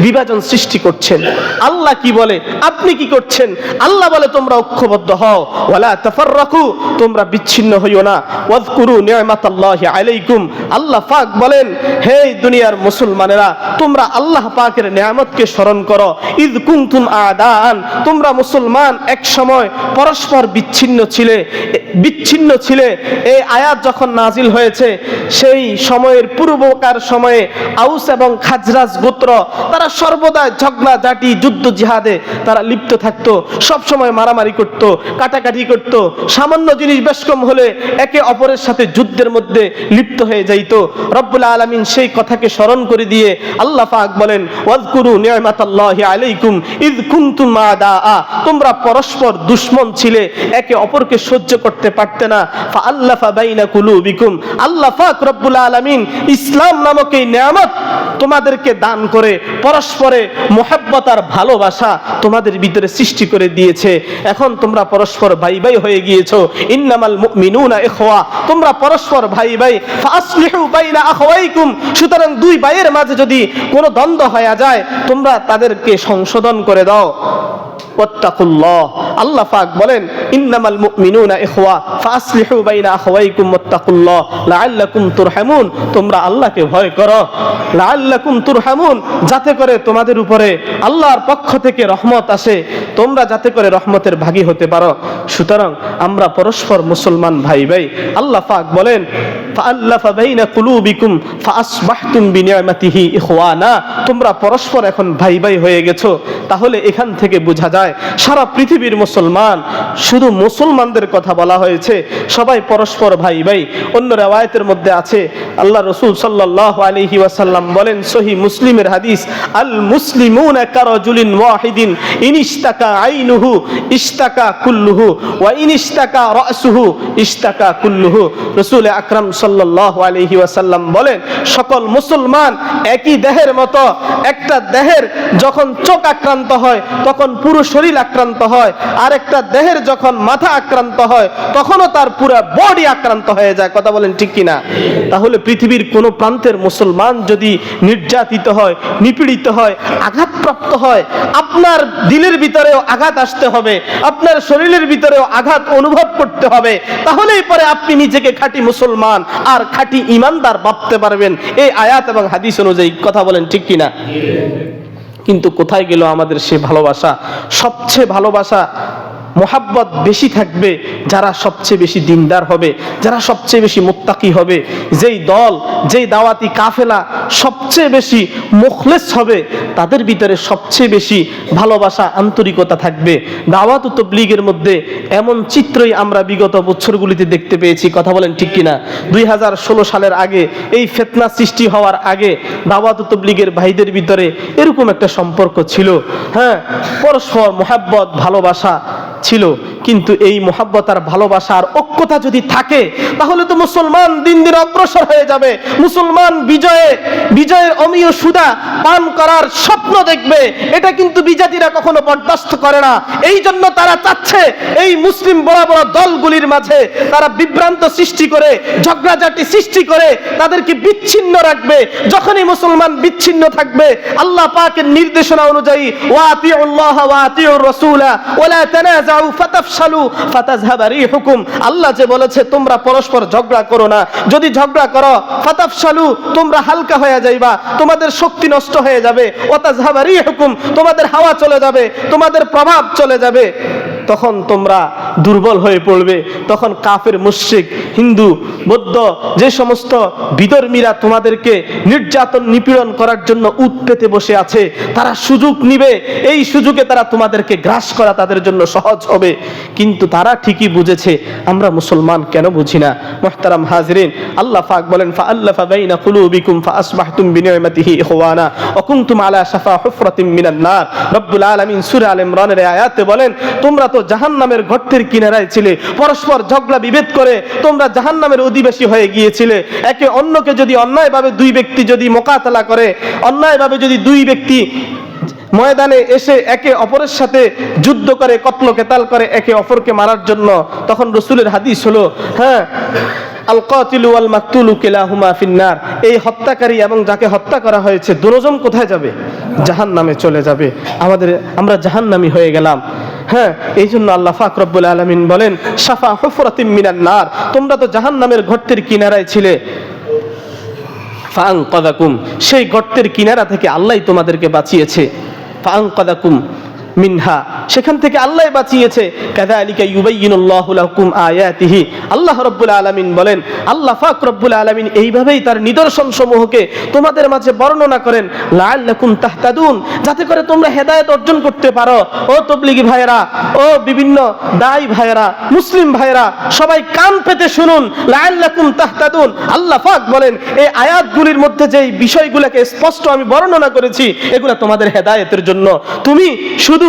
বিভাজন সৃষ্টি করছেন? আল্লাহ কি বলে, আপনি কি করছেন? আল্লাহ বলে তোমরা ঐক্যবদ্ধ হও, ওয়ালা তাফাররাকু, তোমরা বিচ্ছিন্ন হইও না। ওয়াজকুরু নি'মাতাল্লাহি আলাইকুম, আল্লাহ পাক বলেন, হে দুনিয়ার মুসলমানেরা, তোমরা আল্লাহ পাকের নিয়ামতকে স্মরণ করো। ইয কুনতুম আদান, তোমরা মুসলমান এক সময় পরস্পর বিচ্ছিন্ন ছিলে। এই আয়াত যখন নাজিল হয়েছে, সেই সময়ের পূর্বকার সময়ে আউস এবং খাজরাজ গোত্র, তারা সর্বদা ঝগড়া ঝাঁটি, যুদ্ধ জিহাদে তারা লিপ্ত থাকতো। সব সময় মারামারি করত, কাটাকাটি করত। সামান্য জিনিস বেশ কম হলে একে অপরের সাথে যুদ্ধের মধ্যে লিপ্ত হয়ে যাইত। রব্বুল আলামিন সেই কথাকে স্মরণ করে দিয়ে আল্লাহ পাক বলেন, ওয়াজকুরু নি'মাতাল্লাহি আলাইকুম ইয কুনতুম আদাআ, তোমরা পরস্পর দুশমন ছিলে, একে অপরকে সহ্য করতে পারতে না। ফাআল্লাফা বাইনা কুলুবিকুম, আল্লাহ পাক রব্বুল আলামিন ইসলাম নামক এই নিয়ামত তোমাদেরকে দান করে পরস্পরে মুহাব্বত আর ভালোবাসা তোমাদের ভিতরে সৃষ্টি করে দিয়েছে। এখন তোমরা পরস্পর ভাই ভাই হয়ে গিয়েছো। ইন্নামাল মুমিনুনা ইখওয়া, তোমরা পরস্পর ভাই ভাই। ফাসলিহু বাইনা আখওয়াইকুম, সুতরাং দুই ভাইয়ের মাঝে যদি কোনো দ্বন্দ্ব হয়ে যায়, তোমরা তাদেরকে সংশোধন করে দাও। ওয়াত্তাকুল্লাহ, আল্লাহ পাক বলেন, ইন্নামাল মুমিনুনা ইখওয়া ফাসলিহু বাইনা আখওয়াইকুম ওয়াত্তাকুল্লাহ লাআল্লাকুম তুরহামুন, তোমরা আল্লাহকে ভয় করো। লাআল্লাকুম তুরহামুন, যাতে করে তোমাদের উপরে আল্লাহর পক্ষ থেকে রহমত আসে, তোমরা যাতে করে রহমতের ভাগী হতে পারো। সুতরাং আমরা পরস্পর মুসলমান ভাই ভাই। আল্লাহ পাক বলেন, ফাআল্লাফা বাইনা কুলুবিকুম ফাআসবাহতুম বিনিআমাতিহি ইখওয়ানা, তোমরা পরস্পর এখন ভাই ভাই হয়ে গেছো। তাহলে এখান থেকে বোঝা যায় সারা পৃথিবীর মুসলমান, শুধু মুসলমানদের কথা বলা হয়েছে, সবাই পরস্পর ভাই ভাই। অন্য riwayতের মধ্যে আছে, আল্লাহ রাসূল সাল্লাল্লাহু আলাইহি ওয়াসাল্লাম বলেন, সহিহ মুসলিমের হাদিস, আল মুসলিমুনা কারাজুলিন ওয়াহিদিন ইনিশতাকা আইনুহু ইশতাকা কুল্লুহু ওয়া ইনিশতাকা রাসুহু ইশতাকা কুল্লুহু। রাসূল আকরাম সাল্লাল্লাহু আলাইহি ওয়াসাল্লাম বলেন, সকল মুসলমান একই দেহের মতো। একটা দেহের যখন চোখ আক্রান্ত হয় তখন পুরো শরীর আক্রান্ত হয়, আর একটা দেহের যখন মাথা আক্রান্ত হয় তখনও তার পুরো বডি আক্রান্ত হয়ে যায়। কথা বলেন ঠিক কিনা? তাহলে পৃথিবীর কোন প্রান্তের মুসলমান যদি নির্যাতিত হয়, নিপীড়িত হয়, আঘাতপ্রাপ্ত হয়, আপনার দিলের ভিতরেও আঘাত আসতে হবে, আপনার শরীরের ভিতরেও আঘাত অনুভব করতে হবে। তাহলেই পরে আপনি নিজেকে খাঁটি মুসলমান আর খাঁটি ইমানদার ভাবতে পারবেন, এই আয়াত এবং হাদিস অনুযায়ী। কথা বলেন ঠিক কিনা? কিন্তু কোথায় গেল আমাদের সে ভালোবাসা? সবচেয়ে ভালোবাসা, মোহাব্বত বেশি থাকবে যারা সবচেয়ে বেশি দিনদার হবে, যারা সবচেয়ে বেশি মুত্তাকি হবে। যেই দল, যেই দাওয়াতি কাফেলা সবচেয়ে বেশি মুখলেস হবে, তাদের ভিতরে সবচেয়ে বেশি ভালোবাসা, আন্তরিকতা থাকবে। দাওয়াত ও তাবলীগের মধ্যে এমন চিত্রই আমরা বিগত বছরগুলিতে দেখতে পেয়েছি। কথা বলেন ঠিক কিনা? 2016 সালের আগে, এই ফিতনা সৃষ্টি হওয়ার আগে দাওয়াত ও তাবলীগের ভাইদের ভিতরে এরকম একটা সম্পর্ক ছিল। হ্যাঁ, পরস্পর মোহাব্বত, ভালোবাসা ছিল। কিন্তু এই মোহাব্বত আর ভালোবাসা আর ঐক্যতা যদি থাকে তাহলে তো মুসলমান দিন দিন অগ্রসর হয়ে যাবে। মুসলমান বিজয়ের অমীয় সুধা পান করার স্বপ্ন দেখবে। এটা কিন্তু বিজাতিরা কখনো বরদাস্ত করে না। এই জন্য তারা চাচ্ছে এই মুসলিম বড় বড় দলগুলির মাঝে তারা বিভ্রান্ত সৃষ্টি করে, ঝগড়াঝাটি সৃষ্টি করে তাদেরকে বিচ্ছিন্ন রাখবে। যখনই মুসলমান বিচ্ছিন্ন থাকবে, আল্লাহ পাকের নির্দেশনা অনুযায়ী ওয়া আতিউল্লাহ ওয়া আতিউর রাসূলা ওয়া লা তানাযাউ ফাতাফশালু ফাতাযহাবা রিহুকুম, আল্লাহ যে বলেছে তোমরা পরস্পর ঝগড়া করো না, যদি ঝগড়া করো ফাতাফশালু তোমরা হালকা হয়ে যাইবা, তোমাদের শক্তি নষ্ট হয়ে যাবে, ওয়া তাযহাবা রিহুকুম তোমাদের হাওয়া চলে যাবে, তোমাদের প্রভাব চলে যাবে, তখন তোমরা দুর্বল হয়ে পড়বে। তখন কাফের, মুশরিক, হিন্দু, বৌদ্ধ যে সমস্ত বিধর্মীরা তোমাদেরকে নির্যাতন নিপীড়ন করার জন্য উৎ পেতে বসে আছে, তারা সুযোগ নিবে। এই সুযোগে তারা তোমাদেরকে গ্রাস করা তাদের জন্য সহজ হবে। কিন্তু তারা ঠিকই বুঝেছে, আমরা মুসলমান কেন বুঝি না? মুহতারাম হাজিরিন, আল্লাহ পাক বলেন ফাআল্লাফা বাইনা কুলুবিকুম ফাআসবাহতুম বিনি'মাতিহি ইখওয়ানা ওয়া কুনতুম আলা শাফা হুফরাতিন মিনান নার। রব্বুল আলামিন সূরা আল ইমরানের আয়াতে বলেন, তোমরা তো জাহান্নামের গর্তের কিনারায় ছিলে, পরস্পর ঝগড়া বিভেদ করে তোমরা জাহান্নামের অধিবাসী হয়ে গিয়েছিলে। একে অন্যকে যদি অন্যায়ভাবে দুই ব্যক্তি যদি মোকাতালা করে, অন্যায়ভাবে যদি দুই ব্যক্তি ময়দানে এসে একে অপরের সাথে যুদ্ধ করে, কতল কেতাল করে একে অপরকে মারার জন্য, তখন রাসূলের হাদিস হলো, হ্যাঁ, আল কাতিলু ওয়াল মাকতুলু কিলাহুমা ফিন্নার, এই হত্যাকারী এবং যাকে হত্যা করা হয়েছে দুজন কোথায় যাবে? জাহান্নামে চলে যাবে। আমরা জাহান্নামী হয়ে গেলাম। হ্যাঁ, এই জন্য আল্লাহ পাক রব্বুল আলামিন বলেন শাফা হুফরাতিম মিনান নার, তোমরা তো জাহান্নামের গর্তের কিনারায় ছিলে, ফাআনকাযাকুম, সেই গর্তের কিনারা থেকে আল্লাহ তোমাদেরকে বাঁচিয়েছে। ফাআনকাযাকুম মিনহা, সেখান থেকে আল্লাহ বাঁচিয়েছে। কাযালিকা ইউবাইয়িনুল্লাহু লাকুম আয়াতিহি, আল্লাহ রাব্বুল আলামিন বলেন, আল্লাহ পাক রব্বুল আলামিন এইভাবেই তার নিদর্শন সমূহকে তোমাদের মাঝে বর্ণনা করেন, লাআল্লাকুম তাহতাদুন, যাতে করে তোমরা হেদায়েত অর্জন করতে পারো। ও তাবলীগী ভাইয়েরা, ও বিভিন্ন দায়ী ভাইয়েরা, মুসলিম ভাইয়েরা, সবাই কান পেতে শুনুন, লাআল্লাকুম তাহতাদুন। আল্লাহ পাক বলেন এই আয়াতগুলির মধ্যে যেই বিষয়গুলোকে স্পষ্ট আমি বর্ণনা করেছি, এগুলো তোমাদের হেদায়েতের জন্য। তুমি শুধু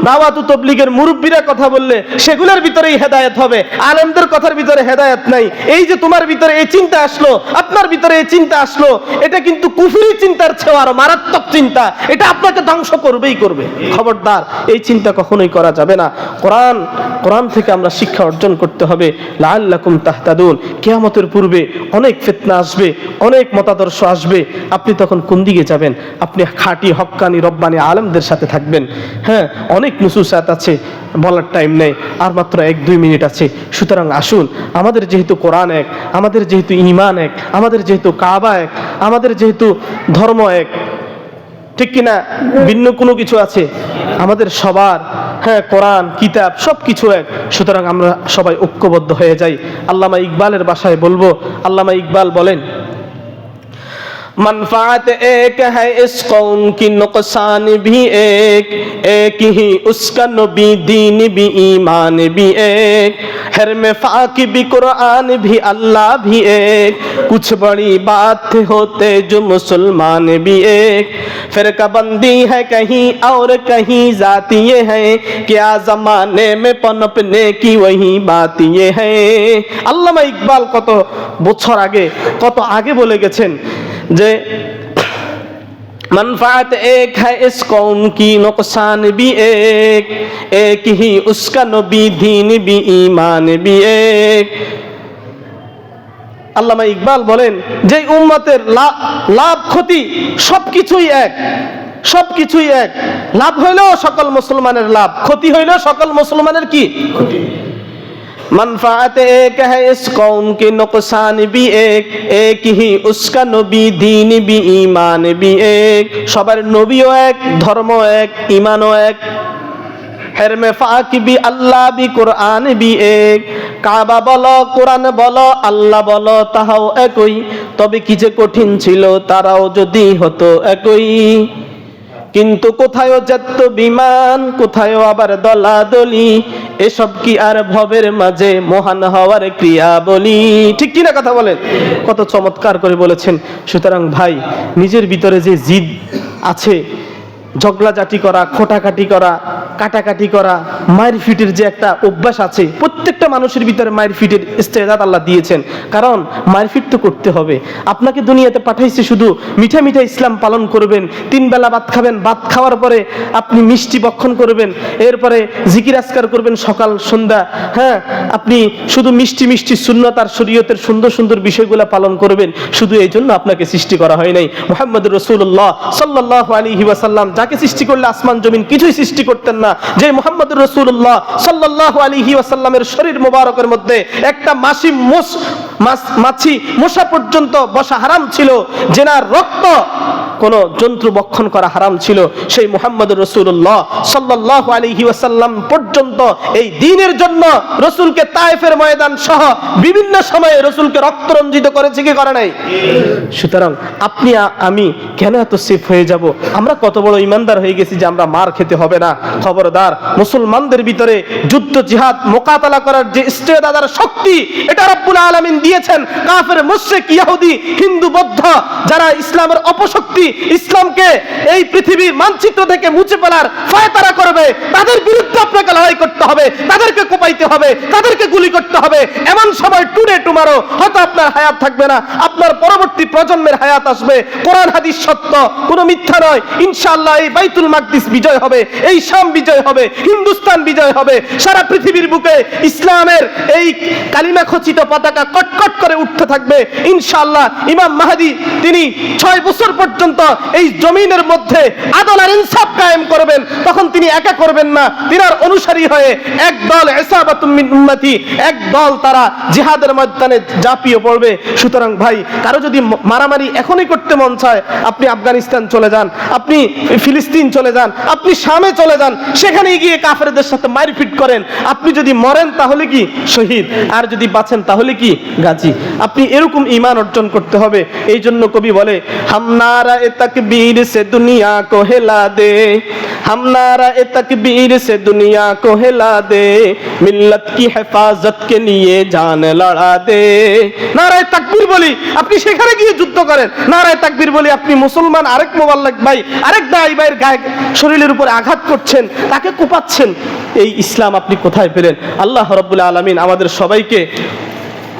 দাওয়াত ও তাবলীগের মুরব্বীরা কথা বললে সেগুলোর ভিতরেই হেদায়েত হবে, আলেমদের কথার ভিতরে হেদায়েত নাই। এই যে তোমার ভিতরে এই চিন্তা আসলো, আপনার ভিতরে এই চিন্তা আসলো, এটা কিন্তু কুফরি চিন্তার চেয়ে আরো মারাত্মক চিন্তা। এটা আপনাকে ধ্বংস করবেই করবে। খবরদার, এই চিন্তা কখনোই করা যাবে না। কোরআন থেকে আমরা শিক্ষা অর্জন করতে হবে। লাআল্লাকুম তাহতাদুন, কিয়ামতের পূর্বে অনেক ফিতনা আসবে, অনেক মতাদর্শ আসবে, আপনি তখন কোন দিকে যাবেন? আপনি খাঁটি হক্কানি রব্বানি আলেমদের সাথে থাকবেন। হ্যাঁ, অনেক নুসুসাত আছে, বলার টাইম নেই, আর মাত্র 1-2 মিনিট আছে। সুতরাং আসুন, আমাদের যেহেতু কোরআন এক, আমাদের যেহেতু ঈমান এক, আমাদের যেহেতু কাবা এক, আমাদের যেহেতু ধর্ম এক, ঠিক কিনা ভিন্ন কোনো কিছু আছে? আমাদের সবার, হ্যাঁ, কোরআন কিতাব সব কিছু এক। সুতরাং আমরা সবাই ঐক্যবদ্ধ হয়ে যাই। আল্লামা ইকবালের ভাষায় বলবো, আল্লামা ইকবাল বলেন, मनफात एक है इस कौम की, नुकसान भी एक ही उसका नबी, दीन भी ईमान भी एक, हर में फाकी भी कुरान भी अल्लाह भी एक, कुछ बड़ी बात होते जो मुसलमान भी एक, फिरका बंदी है कहीं और कहीं जाती ये है, क्या जमाने में पनपने की वही बात ये है। আল্লামা ইকবাল কত বছর আগে, কত আগে বলে গেছেন যে मनफात एक है इस कौम की, नुकसान भी एक ही उसका नबी, दीन भी ईमान भी एक। আল্লামা ইকবাল বলেন যে উম্মতের লাভ ক্ষতি সবকিছুই এক, সবকিছুই এক। লাভ হইলেও সকল মুসলমানের লাভ, ক্ষতি হইলেও সকল মুসলমানের কি ক্ষতি। मनफात एक है इस कौम की, नुकसान भी एक ही उसका नबी, दीन भी ईमान भी एक, সবার নবীও এক, ধর্ম এক, ঈমানও এক। হের মে ফাকি भी আল্লাহ भी কুরআন भी एक, কাবা বলো, কোরআন বলো, আল্লাহ বলো, তাহাও একই, তবে কি যে কঠিন ছিল তারাও যদি হতো একই। কিন্তু কোথায় যেত বিমান, কোথায় আবার দলাদলি, এসব কি আর ভবের মাঝে মহান হওয়ার ক্রিয়া বলি। ঠিক কিনা কথা বলেন? কত চমৎকার করে বলেছেন। সুতরাং ভাই, নিজের ভিতরে যে জিদ আছে, ঝগড়াঝাটি করা, খোটাখাটি করা, কাটাকাটি করা, মারপিটের যে একটা অভ্যাস আছে, প্রত্যেকটা মানুষের ভিতরে মারপিটের ইস্তেদাত আল্লাহ দিয়েছেন। কারণ মারপিট তো করতে হবে। আপনাকে দুনিয়াতে পাঠাইছে শুধু মিঠা মিঠা ইসলাম পালন করবেন, 3 বেলা ভাত খাবেন, ভাত খাওয়ার পরে আপনি মিষ্টি ভক্ষণ করবেন, এরপরে জিকির আজকার করবেন সকাল সন্ধ্যা। হ্যাঁ, আপনি শুধু মিষ্টি মিষ্টি সুন্নাত আর শরীয়তের সুন্দর সুন্দর বিষয়গুলো পালন করবেন। শুধু এই জন্য আপনাকে সৃষ্টি করা হয় নাই। মুহাম্মদুর রাসূলুল্লাহ সাল্লাল্লাহু আলাইহি ওয়াসাল্লাম যাকে সৃষ্টি করলে আসমান জমিন কিছুই সৃষ্টি করতেন না, যে মুহাম্মদুর রাসূলুল্লাহ সাল্লাল্লাহু আলাইহি ওয়াসাল্লামের শরীর মোবারকের মধ্যে একটা মাছি মশা পর্যন্ত বসা হারাম ছিল, জেনার রক্ত কোন জন্তু ভক্ষণ করা হারাম ছিল, সেই মুহাম্মদুর রাসূলুল্লাহ সাল্লাল্লাহু আলাইহি ওয়াসাল্লাম পর্যন্ত এই দ্বীনের জন্য রাসূলকে তায়েফের ময়দান সহ বিভিন্ন সময়ে রাসূলকে রক্ত রঞ্জিত করেছে কি করে নাই? সুতরাং আপনি আমি কেন এত সেফ হয়ে যাব? আমরা কত বড় ইমানদার হয়ে গেছি যে আমরা মার খেতে হবে না। খবরদার, মুসলমানদের ভিতরে যুদ্ধ জিহাদ মোকাবেলা করার যে ইস্তেদাদার শক্তি, এটা রব্বুল আলামিন দিয়েছেন। কাফের, মুশরিক, ইহুদি, হিন্দু, বৌদ্ধ যারা ইসলামের অপশক্তি, ইসলামকে এই পৃথিবীর মানচিত্র থেকে মুছে ফেলার ফায়তারা করবে, তাদের বিরুদ্ধে আপনাকে লড়াই করতে হবে, তাদেরকে কোপাইতে হবে, তাদেরকে গুলি করতে হবে। এমন সময় টুডে টুমারো হয়তো আপনার হায়াত থাকবে না, আপনার পরবর্তী প্রজন্মের হায়াত আসবে। কোরআন হাদিস সত্য, কোনো মিথ্যা নয়। ইনশাআল্লাহ এই বাইতুল মাকদিস বিজয় হবে, এই শাম বিজয় হবে, হিন্দুস্তান বিজয় হবে। সারা পৃথিবীর বুকে ইসলামের এই কালিমা খচিত পতাকা কটকট করে উঠতে থাকবে ইনশাআল্লাহ। ইমাম মাহদী তিনি 6 বছর পর্যন্ত এই জমিনের মধ্যে আদল আর ইনসাফ কায়েম করবেন। তখন তিনি একা করবেন না, তিনার অনুসারী হয়ে একদল ইসাবাতুম মিন উম্মতি, একদল তারা জিহাদের ময়দানে ঝাঁপিয়ে পড়বে। সুতরাং ভাই, কারো যদি মারামারি এখনই করতে মন চায়, আপনি আফগানিস্তান চলে যান, আপনি ফিলিস্তিন চলে যান, আপনি শামে চলে যান, সেখানে গিয়ে কাফেরদের সাথে মারপিট করেন। আপনি যদি মরেন তাহলে কি শহীদ, আর যদি বাঁচেন তাহলে কি গাজী। আপনি এরকম ঈমান অর্জন করতে হবে। এই জন্য কবি বলে, হাম নারায়ে তাকবীর সে দুনিয়া কো হেলা দে, হাম নারায়ে তাকবীর সে দুনিয়া কো হেলা দে, মিল্লাত কি হেফাজত কে নিয়ে জান লড়া দে। নারায়ে তাকবীর বলি আপনি সেখানে গিয়ে যুদ্ধ করেন, নারায়ে তাকবীর বলি আপনি মুসলমান আরেক মোবাল্লিগ ভাই, আরেক দাঈ ভাইয়ের গায়ে শরীরের উপরে আঘাত করছেন, তাকে কোপাচ্ছেন। এই ইসলাম আপনি কোথায় পেলেন? আল্লাহ রাব্বুল আলামিন আমাদের সবাইকে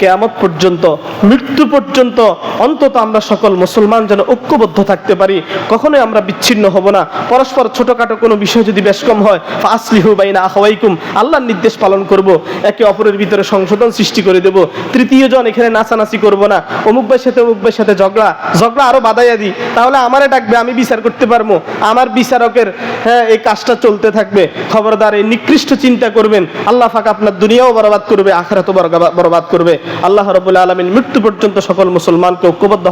কিয়ামত পর্যন্ত, মৃত্যু পর্যন্ত অন্তত আমরা সকল মুসলমান যেন ঐক্যবদ্ধ থাকতে পারি, কখনোই আমরা বিচ্ছিন্ন হব না। পরস্পর ছোটখাটো কোনো বিষয় যদি বেশ কম হয়, ফাসলিহু বাইনা আখাওয়াইকুম, আল্লাহর নির্দেশ পালন করব, একে অপরের ভিতরে সংশোধন সৃষ্টি করে দেব। তৃতীয় জন এখানে নাচানাচি করব না, অমুক ভাইয়ের সাথে ঝগড়া আরো বাধাইয়া দিই, তাহলে আমারে ডাকবে, আমি বিচার করতে পারবো, আমার বিচারকের এই কাজটা চলতে থাকবে। খবরদার, এই নিকৃষ্ট চিন্তা করবেন, আল্লাহ পাক আপনার দুনিয়াও বরবাদ করবে, আখিরাতও বরবাদ করবে। আল্লাহ রাব্বুল আলামিন মৃত্যু পর্যন্ত সকল মুসলমানকে ঐক্যবদ্ধ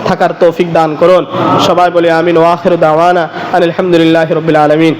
থাকার তৌফিক দান করুন। সবাই বলে আমিন। ওয়া আখিরু দাওয়ানা আলহামদুলিল্লাহি রাব্বিল আলামিন।